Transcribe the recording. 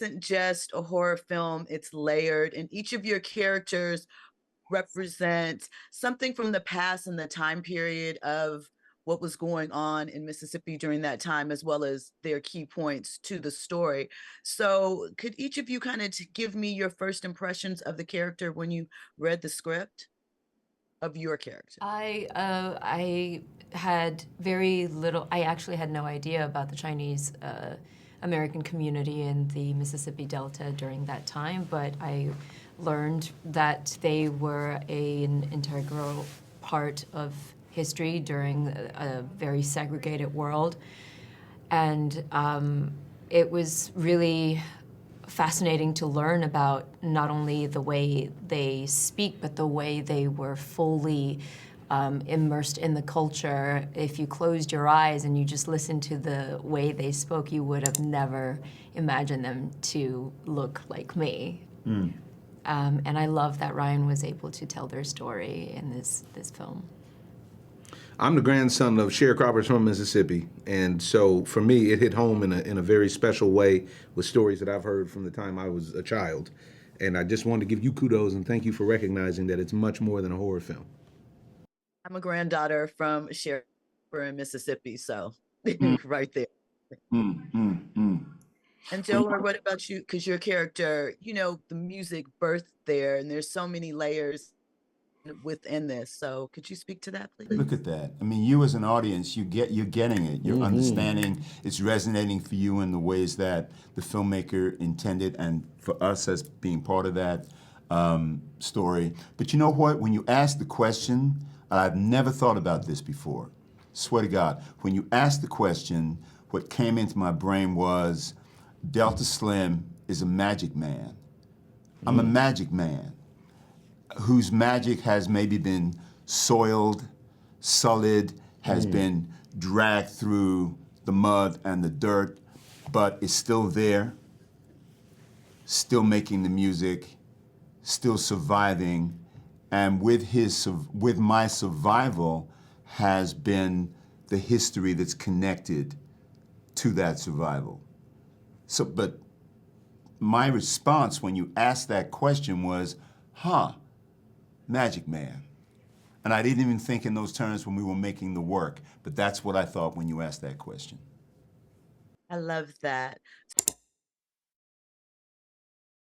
isn't just a horror film, it's layered, and each of your characters represent something from the past and the time period of what was going on in Mississippi during that time, as well as their key points to the story. So, could each of you kind of give me your first impressions of the character when you read the script of your character? I had very little. I actually had no idea about the Chinese American community in the Mississippi Delta during that time, but I learned that they were an integral part of history during a very segregated world, and it was really fascinating to learn about not only the way they speak, but the way they were fully immersed in the culture. If you closed your eyes and you just listened to the way they spoke, you would have never imagined them to look like me. And I love that Ryan was able to tell their story in this film. I'm the grandson of sharecroppers from Mississippi, and so for me, it hit home in a very special way with stories that I've heard from the time I was a child. And I just wanted to give you kudos and thank you for recognizing that it's much more than a horror film. I'm a granddaughter from a sharecropper in Mississippi, so Mm, right there. mm. And When Joel, what about you? Because your character, the music birthed there, and there's so many layers within this. So could you speak to that, please? Look at that. I mean, you as an audience, you're getting it. You're understanding. It's resonating for you in the ways that the filmmaker intended, and for us as being part of that story. But you know what? When you ask the question, I've never thought about this before. Swear to God, when you asked the question, what came into my brain was Delta Slim is a magic man. I'm a magic man whose magic has maybe been soiled, sullied, has been dragged through the mud and the dirt, but is still there, still making the music, still surviving, and with my survival has been the history that's connected to that survival. So, but my response when you asked that question was, Magic Man. And I didn't even think in those terms when we were making the work, but that's what I thought when you asked that question. I love that.